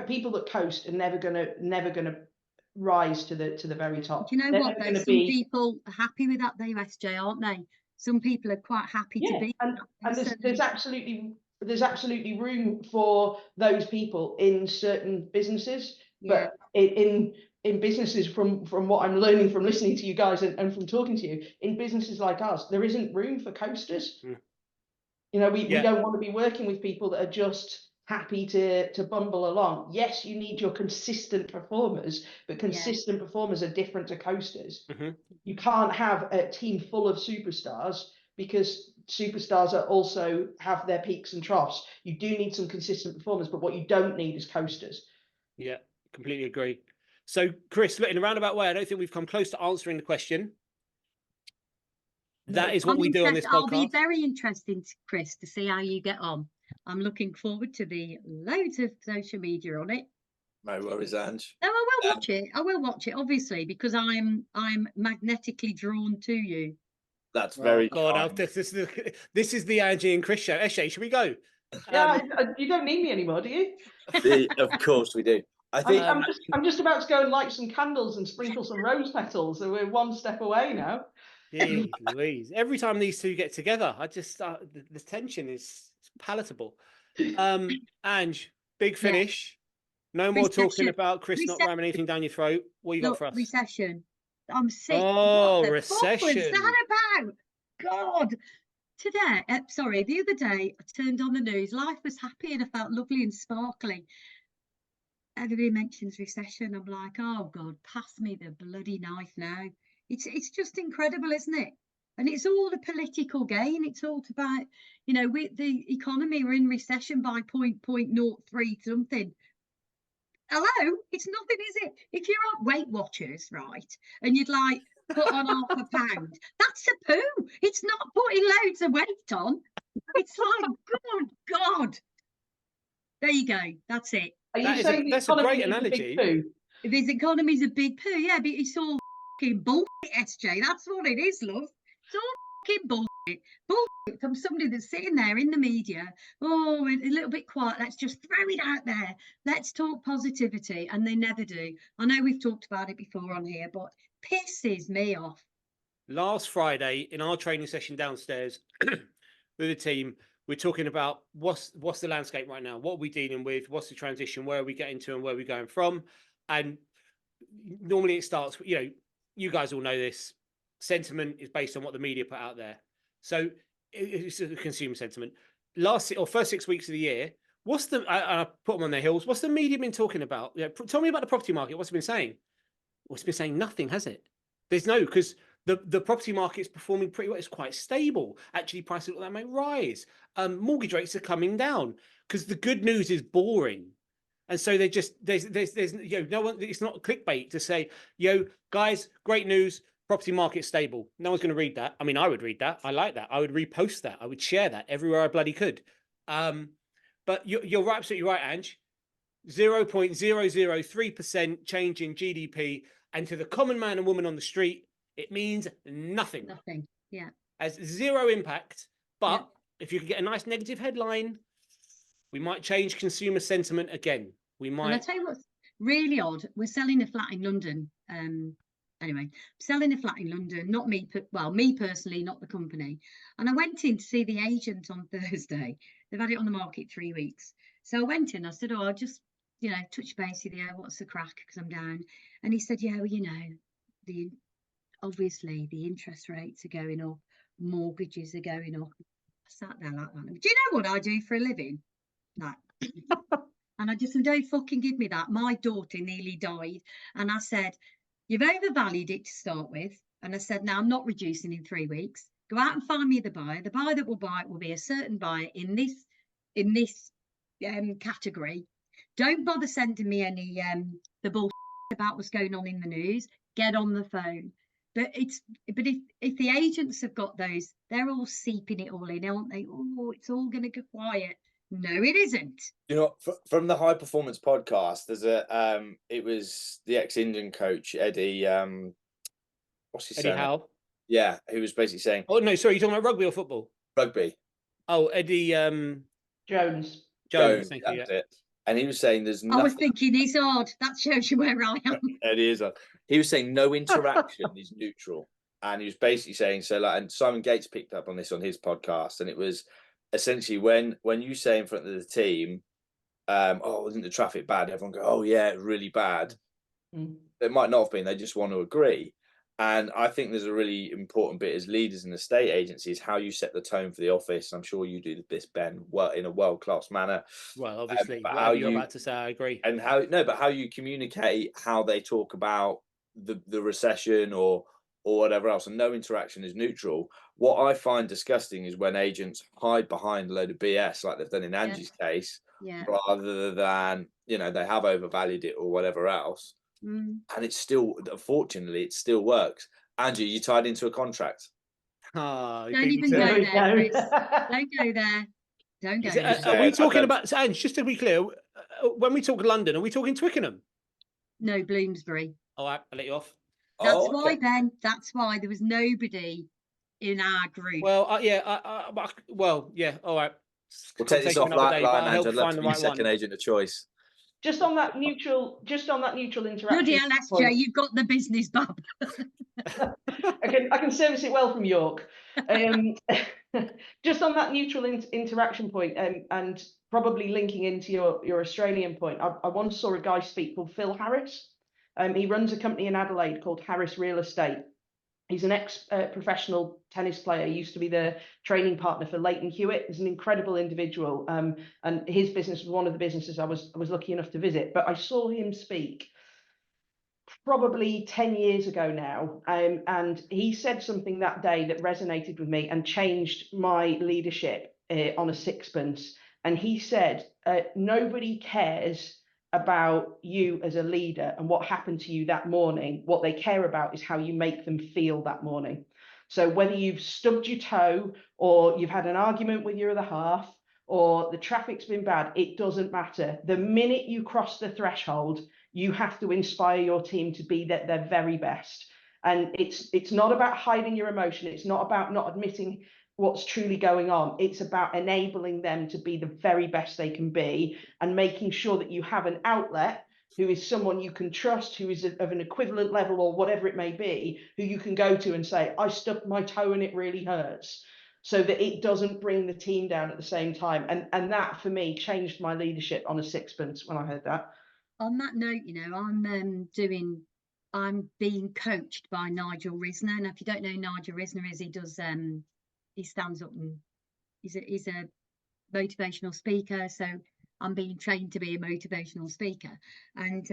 People that coast are never gonna rise to the very top. Do you know what, though? Some people are happy with that, though, SJ, aren't they? Some people are quite happy to be. And there's absolutely room for those people in certain businesses, but in businesses, from what I'm learning from listening to you guys and from talking to you, in businesses like ours, there isn't room for coasters. We don't want to be working with people that are just happy to bumble along. Yes, you need your consistent performers, but consistent performers are different to coasters. You can't have a team full of superstars, because superstars are also have their peaks and troughs. You do need some consistent performers, but what you don't need is coasters. Yeah, completely agree. So, Chris, look, in a roundabout way, I don't think we've come close to answering the question. That is what we do on this podcast. I'll be very interested, Chris, to see how you get on. I'm looking forward to the loads of social media on it. No worries, Ange. No, I will watch it. I will watch it, obviously, because I'm magnetically drawn to you. That's very God. This is the Angi and Chris show. Eshe, should we go? Yeah, you don't need me anymore, do you? Of course we do. I think I'm just about to go and light some candles and sprinkle some rose petals, so we're one step away now. Jeez Louise. Every time these two get together, I just the tension is palatable. Ange, big finish. No more talking about Chris not ramming anything down your throat. What you got for us? Recession. I'm sick. Oh, what the recession. fuck was that about? God. Today, the other day, I turned on the news. Life was happy and I felt lovely and sparkly. Everybody mentions recession. I'm like, oh God, pass me the bloody knife now. It's just incredible, isn't it? And it's all a political gain. It's all about, with the economy, we're in recession by 0.03 something. Hello, it's nothing, is it? If you're on Weight Watchers, right, and you'd like put on £0.5, that's a poo. It's not putting loads of weight on. It's like, good God. There you go. That's it. Are you saying that's a great analogy? This economy's a big poo, yeah, but it's all fucking bullshit, SJ. That's what it is, love. It's all fucking bullshit. Bullshit from somebody that's sitting there in the media. Oh, a little bit quiet. Let's just throw it out there. Let's talk positivity. And they never do. I know we've talked about it before on here, but pisses me off. Last Friday in our training session downstairs with the team, we're talking about what's the landscape right now? What are we dealing with? What's the transition? Where are we getting to and where are we going from? And normally it starts, you guys all know this. Sentiment is based on what the media put out there. So it's a consumer sentiment. First 6 weeks of the year, I put them on their heels. What's the media been talking about? Tell me about the property market. What's it been saying? Well, it's been saying nothing, has it? Because the property market's performing pretty well. It's quite stable. Actually, prices look like they may rise. Mortgage rates are coming down because the good news is boring. And so there's no one, it's not clickbait to say, guys, great news, property market stable. No one's going to read that. I mean, I would read that. I like that. I would repost that. I would share that everywhere I bloody could. But you're absolutely right, Ange. 0.003% change in GDP. And to the common man and woman on the street, it means nothing. Nothing, yeah. Has zero impact. But if you can get a nice negative headline, we might change consumer sentiment again. And I tell you what's really odd. We're selling a flat in London. Anyway, selling a flat in London. Not me, me personally, not the company. And I went in to see the agent on Thursday. They've had it on the market 3 weeks. So I went in. I said, I'll just touch base with you. What's the crack? Because I'm down. And he said, obviously the interest rates are going up, mortgages are going up. I sat there like that. Do you know what I do for a living? No. And I just said, don't fucking give me that. My daughter nearly died. And I said, you've overvalued it to start with. And I said, now I'm not reducing in 3 weeks. Go out and find me the buyer. The buyer that will buy it will be a certain buyer in this category. Don't bother sending me any the bullshit about what's going on in the news. Get on the phone. But if the agents have got those, they're all seeping it all in, aren't they? Oh, it's all going to go quiet. No, it isn't. From the High Performance podcast, there's it was the ex-Indian coach Eddie. What's his name? Howe. Yeah, who was basically saying. Oh no, sorry, you're talking about rugby or football? Rugby. Oh, Eddie. Jones. Thank you. That's it. And he was saying there's nothing. I was thinking he's odd. That shows you where I am. Eddie is odd. He was saying no interaction is neutral, and he was basically saying and Simon Gates picked up on this on his podcast, and it was essentially when you say in front of the team, wasn't the traffic bad? Everyone go, oh yeah, really bad. It might not have been. They just want to agree. And I think there's a really important bit as leaders in the estate agency is how you set the tone for the office. I'm sure you do this, Ben, in a world-class manner. Well, obviously, what you're about to say, I agree. And how you communicate how they talk about the recession or whatever else, and no interaction is neutral. What I find disgusting is when agents hide behind a load of BS like they've done in Angi's case, rather than they have overvalued it or whatever else. And it's still, unfortunately, it still works. Angie, you tied into a contract? Don't even go there, Chris. Don't go there. Don't go there. Are we talking about, Ange, just to be clear, when we talk London, are we talking Twickenham? No, Bloomsbury. Oh, I'll let you off. That's why, Ben. That's why there was nobody in our group. Well, All right. We'll take this off that line, Ange. I'd love to be second agent of choice. Just on that neutral interaction. Bloody hell, SJ, you've got the business, Bob. I can service it well from York. Just on that neutral interaction point, and probably linking into your Australian point, I once saw a guy speak called Phil Harris. He runs a company in Adelaide called Harris Real Estate. He's an ex-professional tennis player. He used to be the training partner for Leighton Hewitt. He's an incredible individual, and his business was one of the businesses I was lucky enough to visit. But I saw him speak probably 10 years ago now, and he said something that day that resonated with me and changed my leadership on a sixpence. And he said, nobody cares about you as a leader and what happened to you that morning. What they care about is how you make them feel that morning. So whether you've stubbed your toe, or you've had an argument with your other half, or the traffic's been bad, it doesn't matter. The minute you cross the threshold, you have to inspire your team to be their very best. And it's not about hiding your emotion. It's not about not admitting what's truly going on. It's about enabling them to be the very best they can be, and making sure that you have an outlet who is someone you can trust, who is of an equivalent level or whatever it may be, who you can go to and say, I stubbed my toe and it really hurts, so that it doesn't bring the team down at the same time. And that for me changed my leadership on a sixpence when I heard that. On that note, I'm being coached by Nigel Risner. And if you don't know who Nigel Risner is, he stands up and he's a motivational speaker. So I'm being trained to be a motivational speaker. And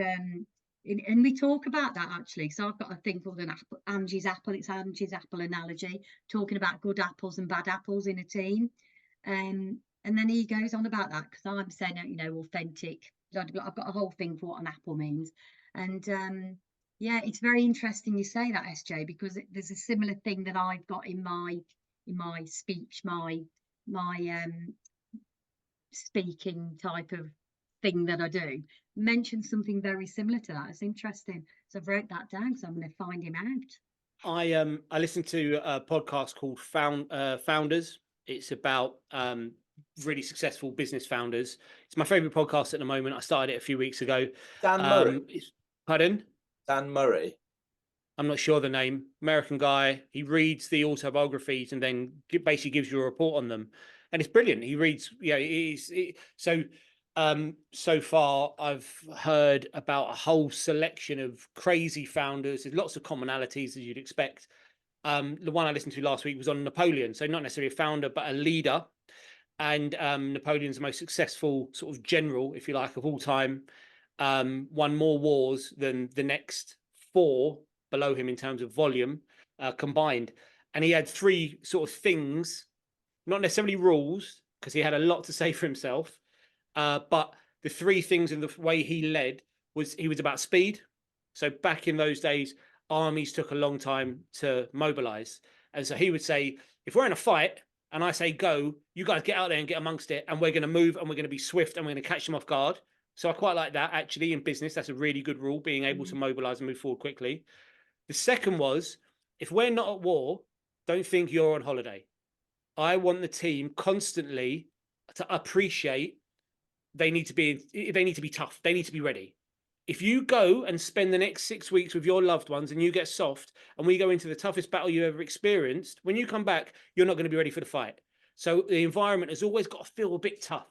we talk about that actually. So I've got a thing called Angi's Apple. It's Angi's Apple analogy, talking about good apples and bad apples in a team. And then he goes on about that, because I'm saying, authentic. I've got a whole thing for what an apple means. And yeah, it's very interesting you say that, SJ, because there's a similar thing that I've got in my speech, my speaking type of thing that I do. Mention something very similar to that. It's interesting. So I've wrote that down, so I'm going to find him out. I listened to a podcast called Founders. It's about really successful business founders. It's my favorite podcast at the moment. I started it a few weeks ago. Dan Murray. Pardon? Dan Murray. I'm not sure the name. American guy. He reads the autobiographies and then basically gives you a report on them, and it's brilliant. He reads. So far I've heard about a whole selection of crazy founders. There's lots of commonalities as you'd expect. The one I listened to last week was on Napoleon, so not necessarily a founder but a leader. And Napoleon's the most successful sort of general, if you like, of all time. Won more wars than the next four below him in terms of volume combined. And he had three sort of things, not necessarily rules, because he had a lot to say for himself. But the three things in the way he led was he was about speed. So back in those days, armies took a long time to mobilize. And so he would say, if we're in a fight, and I say, go, you guys get out there and get amongst it, and we're going to move, and we're going to be swift, and we're going to catch them off guard. So I quite like that, actually, in business. That's a really good rule, being able to mobilize and move forward quickly. The second was, if we're not at war, don't think you're on holiday. I want the team constantly to appreciate they need to be tough. They need to be ready. If you go and spend the next 6 weeks with your loved ones and you get soft and we go into the toughest battle you ever experienced, when you come back, you're not going to be ready for the fight. So the environment has always got to feel a bit tough.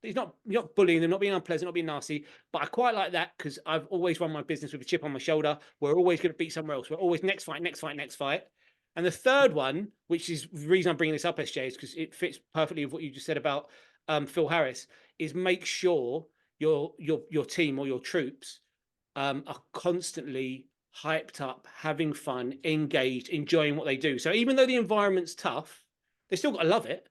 You're not bullying them, not being unpleasant, not being nasty. But I quite like that, because I've always run my business with a chip on my shoulder. We're always going to beat somewhere else. We're always next fight. And the third one, which is the reason I'm bringing this up, SJ, is because it fits perfectly with what you just said about Phil Harris, is make sure your team or your troops are constantly hyped up, having fun, engaged, enjoying what they do. So even though the environment's tough, they still got to love it.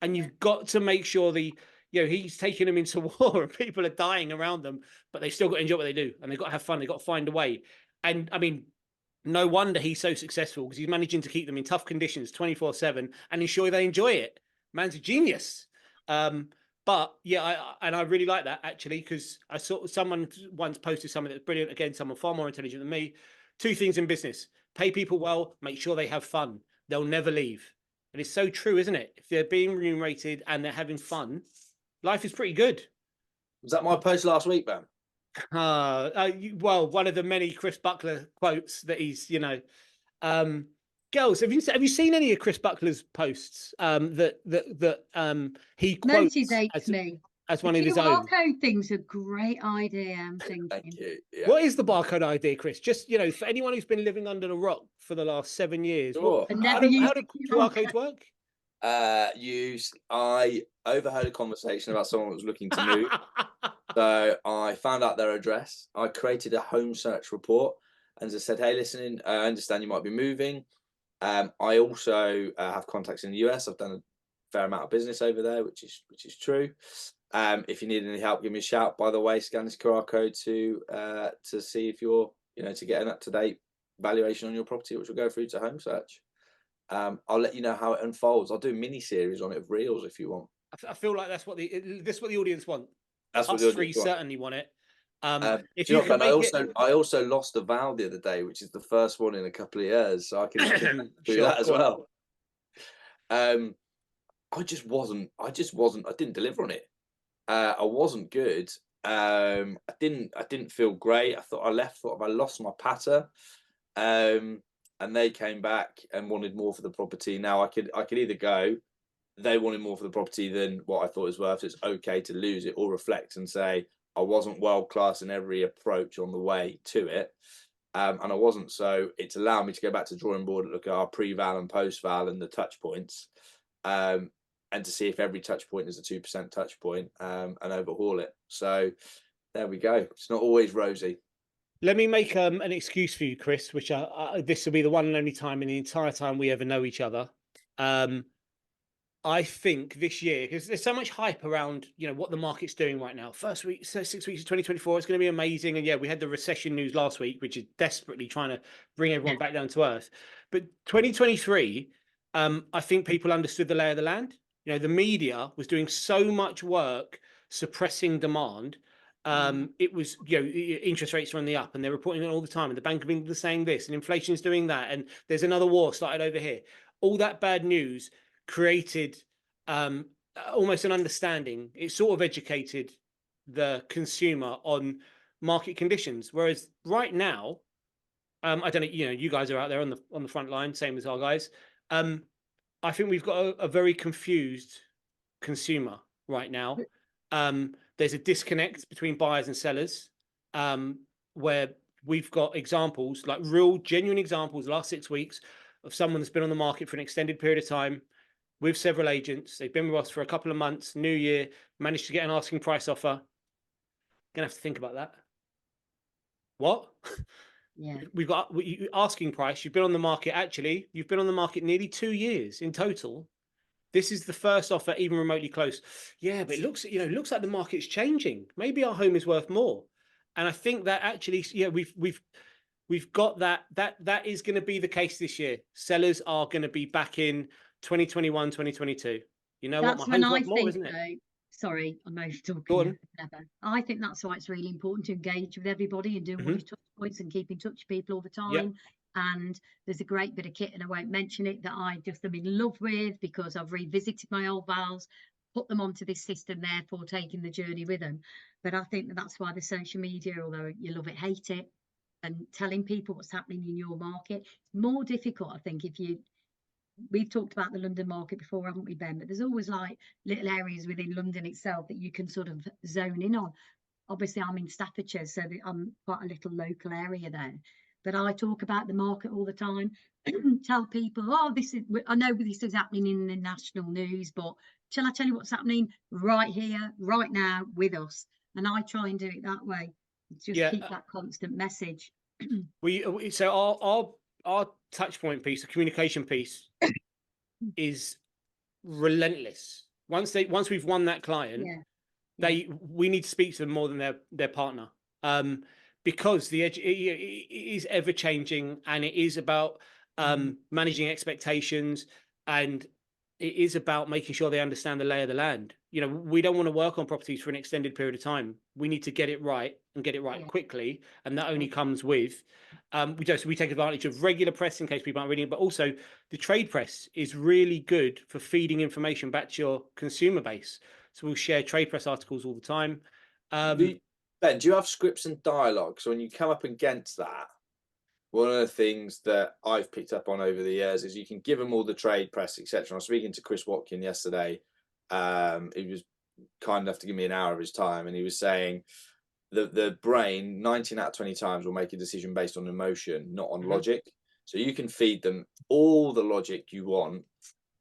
And you've got to make sure he's taking them into war and people are dying around them, but they still got to enjoy what they do, and they've got to have fun. They've got to find a way. And I mean, no wonder he's so successful, because he's managing to keep them in tough conditions 24/7 and ensure they enjoy it. Man's a genius. But yeah, I really like that, actually, because I saw someone once posted something that's brilliant. Again, someone far more intelligent than me. 2 things in business: pay people well, make sure they have fun. They'll never leave. And it's so true, isn't it? If they're being remunerated and they're having fun, life is pretty good. Was that my post last week, Ben? Well, one of the many Chris Buckler quotes that he's, girls, have you seen any of Chris Buckler's posts that he quotes Motivates me. as The one of his own? QR code thing's a great idea, I'm thinking. Thank you. Yeah. What is the barcode idea, Chris? Just, for anyone who's been living under a rock for the last 7 years, Sure. how do QR codes work? I overheard a conversation about someone who was looking to move. So I found out their address. I created a home search report and just said, hey, listen, I understand you might be moving. I also have contacts in the US. I've done a fair amount of business over there, which is true. If you need any help, give me a shout. By the way, scan this QR code to see if you're, to get an up-to-date valuation on your property, which will go through to home search. I'll let you know how it unfolds. I'll do a mini series on it of reels if you want. I feel like that's what the audience want. That's what Us three certainly want it. If you can I also lost a vow the other day, which is the first one in a couple of years, so I can do that as well. I didn't deliver on it. I wasn't good. I didn't feel great. I thought I lost my patter. And they came back and wanted more for the property. Now I could either go, they wanted more for the property than what I thought it was worth. So it's okay to lose it, or reflect and say I wasn't world class in every approach on the way to it, and I wasn't. So it's allowed me to go back to the drawing board and look at our pre-val and post-val and the touch points, and to see if every touch point is a 2% touch point, and overhaul it. So there we go. It's not always rosy. Let me make an excuse for you, Chris, which this will be the one and only time in the entire time we ever know each other. I think this year, because there's so much hype around, what the market's doing right now. First week, so 6 weeks of 2024, it's going to be amazing. And yeah, we had the recession news last week, which is desperately trying to bring everyone back down to earth. But 2023, I think people understood the lay of the land. The media was doing so much work suppressing demand. It was, interest rates are on the up, and they're reporting it all the time. And the Bank of England is saying this, and inflation is doing that. And there's another war started over here. All that bad news created almost an understanding. It sort of educated the consumer on market conditions. Whereas right now, I don't know, you guys are out there on the front line, same as our guys. I think we've got a very confused consumer right now. There's a disconnect between buyers and sellers, where we've got examples, like real genuine examples, last 6 weeks, of someone that's been on the market for an extended period of time with several agents. They've been with us for a couple of months, new year, managed to get an asking price offer. Gonna have to think about that. What? Yeah. We've got asking price. You've been on the market. Actually, you've been on the market nearly 2 years in total. This is the first offer even remotely close. Yeah, but it looks like the market's changing. Maybe our home is worth more. And I think that actually, we've got that is going to be the case this year. Sellers are going to be back in 2021, 2022. That's what? when My home's I worth more, think, isn't it? Sorry, I'm over talking. Go on. I think that's why it's really important to engage with everybody and do all your touch points and keep in touch with people all the time. Yep. And there's a great bit of kit, and I won't mention it, that I just am in love with, because I've revisited my old vals, put them onto this system, therefore taking the journey with them. But I think that's why the social media, although you love it, hate it, and telling people what's happening in your market, it's more difficult, I think, we've talked about the London market before, haven't we, Ben? But there's always like little areas within London itself that you can sort of zone in on. Obviously, I'm in Staffordshire, so I'm quite a little local area there. But I talk about the market all the time, tell people, I know this is happening in the national news, but shall I tell you what's happening right here, right now with us? And I try and do it that way. Just keep that constant message. So our touch point piece, the communication piece, is relentless. Once we've won that client, we need to speak to them more than their partner, because it is ever changing, and it is about managing expectations, and it is about making sure they understand the lay of the land. We don't want to work on properties for an extended period of time. We need to get it right, and get it right quickly, and that only comes with we take advantage of regular press in case people aren't reading it, but also the trade press is really good for feeding information back to your consumer base. So we'll share trade press articles all the time. Ben, do you have scripts and dialogue? So when you come up against that, one of the things that I've picked up on over the years is you can give them all the trade press, etc. I was speaking to Chris Watkin yesterday. He was kind enough to give me an hour of his time, and he was saying the brain 19 out of 20 times will make a decision based on emotion, not on logic. So you can feed them all the logic you want,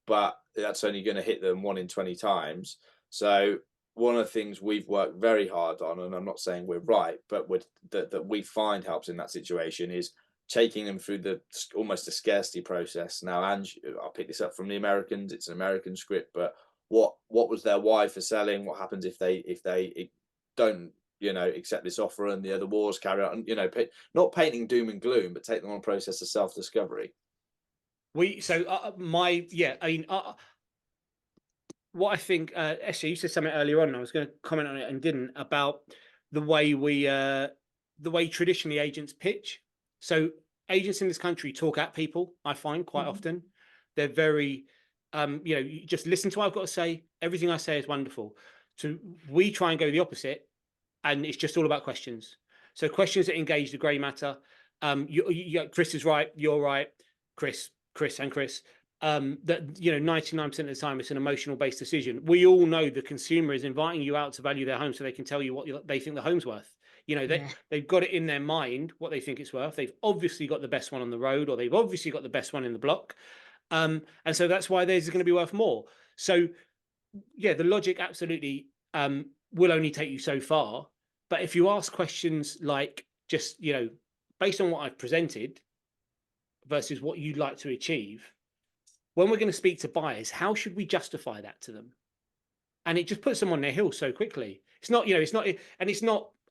but that's only going to hit them 1 in 20 times. So one of the things we've worked very hard on, and I'm not saying we're right, but that we find helps in that situation is taking them through almost a scarcity process. Now, Ange, I'll pick this up from the Americans. It's an American script, but what was their why for selling? What happens if they don't, accept this offer and the other wars carry on? Not painting doom and gloom, but take them on a process of self-discovery. What I think, Esther, you said something earlier on, and I was going to comment on it and didn't, about the way traditionally agents pitch. So agents in this country talk at people, I find quite often. They're very, you just listen to what I've got to say. Everything I say is wonderful. So we try and go the opposite, and it's just all about questions. So questions that engage the grey matter. Chris is right, you're right, Chris, that 99% of the time it's an emotional based decision. We all know the consumer is inviting you out to value their home so they can tell you what they think the home's worth. They've got it in their mind what they think it's worth. They've obviously got the best one on the road, or they've obviously got the best one in the block, and so that's why theirs is going to be worth more. So the logic absolutely will only take you so far. But if you ask questions like, just based on what I've presented versus what you'd like to achieve, when we're going to speak to buyers, how should we justify that to them? And it just puts them on their heels so quickly. It's not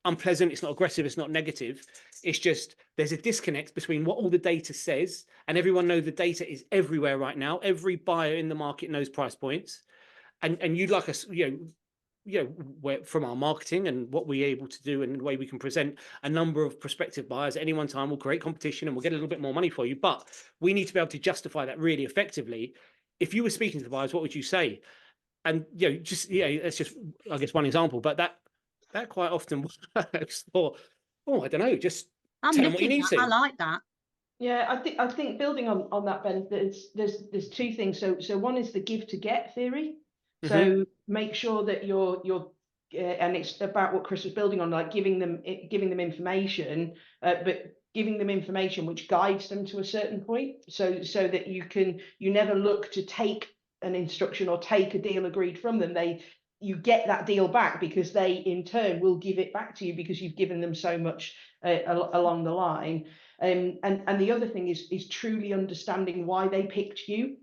unpleasant, it's not aggressive, it's not negative. It's just there's a disconnect between what all the data says, and everyone knows the data is everywhere right now. Every buyer in the market knows price points, and you'd like us, from our marketing and what we're able to do and the way we can present a number of prospective buyers at any one time will create competition and we'll get a little bit more money for you. But we need to be able to justify that really effectively. If you were speaking to the buyers, what would you say? And that's just, I guess, one example, but that quite often works for, I don't know, just tell them what you need to. I like that. Yeah, I think building on that, Ben, there's two things. So one is the give to get theory. So make sure that you're and it's about what Chris was building on, like giving them information, but giving them information which guides them to a certain point, so that you never look to take an instruction or take a deal agreed from them. You get that deal back because they in turn will give it back to you because you've given them so much along the line. And the other thing is truly understanding why they picked you.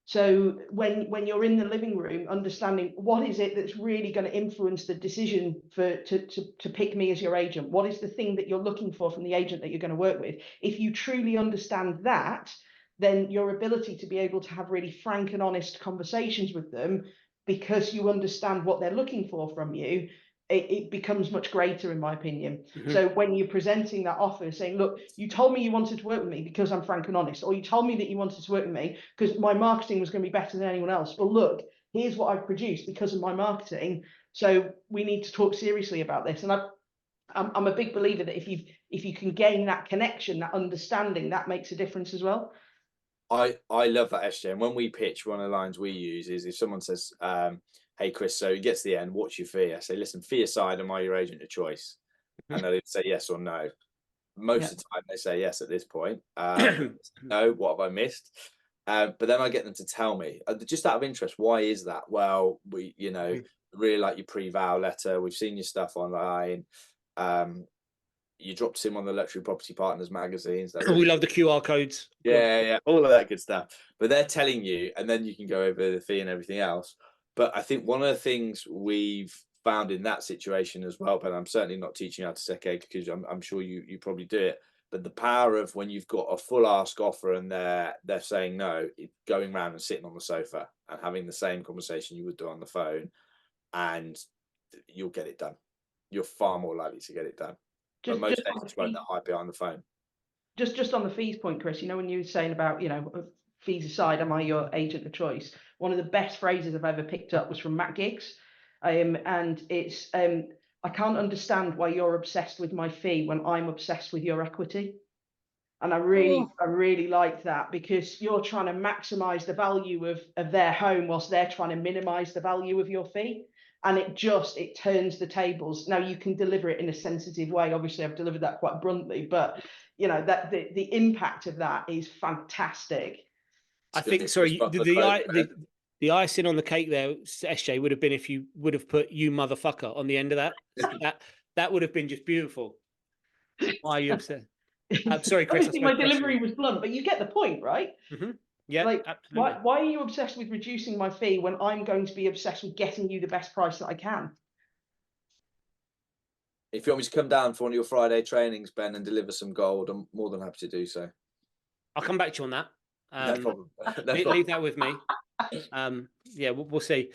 So when you're in the living room, understanding what is it that's really going to influence the decision to pick me as your agent? What is the thing that you're looking for from the agent that you're going to work with? If you truly understand that, then your ability to be able to have really frank and honest conversations with them, because you understand what they're looking for from you, it becomes much greater, in my opinion. So when you're presenting that offer, saying, look, you told me you wanted to work with me because I'm frank and honest, or you told me that you wanted to work with me because my marketing was going to be better than anyone else. Well, look, here's what I've produced because of my marketing. So we need to talk seriously about this. And I'm a big believer that if you can gain that connection, that understanding, that makes a difference as well. I love that, SJ. And when we pitch, one of the lines we use is if someone says, hey, Chris, so it gets to the end, what's your fee? I say, listen, fee aside, am I your agent of choice? And they'll say yes or no. Most of the time they say yes at this point. No, what have I missed? But then I get them to tell me, just out of interest, why is that? Well, we, really like your pre-vow letter. We've seen your stuff online. You dropped him on the Luxury Property Partners magazines. We love the QR codes. Yeah, all of that good stuff. But they're telling you, and then you can go over the fee and everything else. But I think one of the things we've found in that situation as well, but I'm certainly not teaching you how to suck eggs because I'm sure you probably do it. But the power of when you've got a full ask offer and they're saying no, going around and sitting on the sofa and having the same conversation you would do on the phone, and you'll get it done. You're far more likely to get it done. But most agents won't that hide behind the phone. Just on the fees point, Chris, when you were saying about, fees aside, am I your agent of choice? One of the best phrases I've ever picked up was from Matt Giggs. And it's I can't understand why you're obsessed with my fee when I'm obsessed with your equity. And I really like that, because you're trying to maximize the value of their home whilst they're trying to minimize the value of your fee. And it turns the tables. Now you can deliver it in a sensitive way. Obviously, I've delivered that quite bluntly, but you know, that the impact of that is fantastic. I think, sorry, the icing on the cake there, SJ, would have been if you would have put "you motherfucker" on the end of that. that would have been just beautiful. Why are you upset? I'm sorry, Chris. Obviously, my delivery was blunt, but you get the point, right? Yeah, like absolutely. why are you obsessed with reducing my fee when I'm going to be obsessed with getting you the best price that I can? If you want me to come down for one of your Friday trainings, Ben, and deliver some gold, I'm more than happy to do so. I'll come back to you on that. No problem. No Leave that with me. Yeah, we'll see.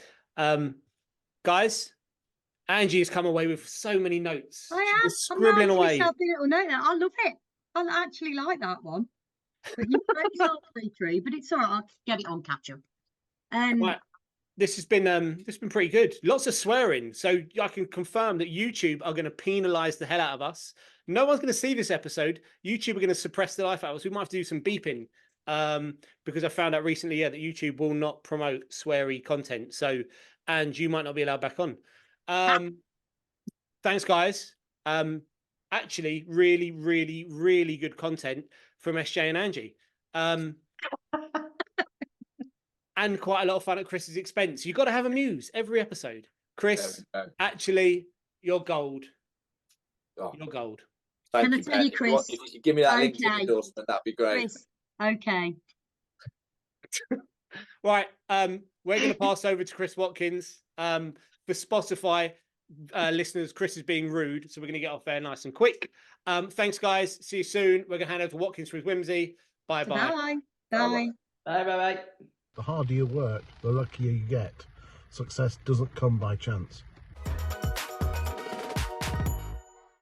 Guys, Angie has come away with so many notes. I am scribbling away. A little note there. I love it. I actually like that one. But you broke it halfway through, but it's all right. I'll get it on catch up. Right. This has been pretty good. Lots of swearing. So I can confirm that YouTube are going to penalize the hell out of us. No one's going to see this episode. YouTube are going to suppress the life out of us. We might have to do some beeping. Because I found out recently, that YouTube will not promote sweary content. So, and you might not be allowed back on. Thanks, guys. Actually, really, really, really good content from SJ and Angie. And quite a lot of fun at Chris's expense. You've got to have a muse every episode. Chris, actually, you're gold. Oh. You're gold. Can I tell you, Chris? If you could give me that LinkedIn endorsement, that'd be great. Chris, okay. Right. We're going to pass over to Chris Watkins. For Spotify listeners, Chris is being rude, so we're going to get off there nice and quick. Thanks, guys. See you soon. We're going to hand over to Watkins for his whimsy. Bye-bye. Bye. Bye. The harder you work, the luckier you get. Success doesn't come by chance.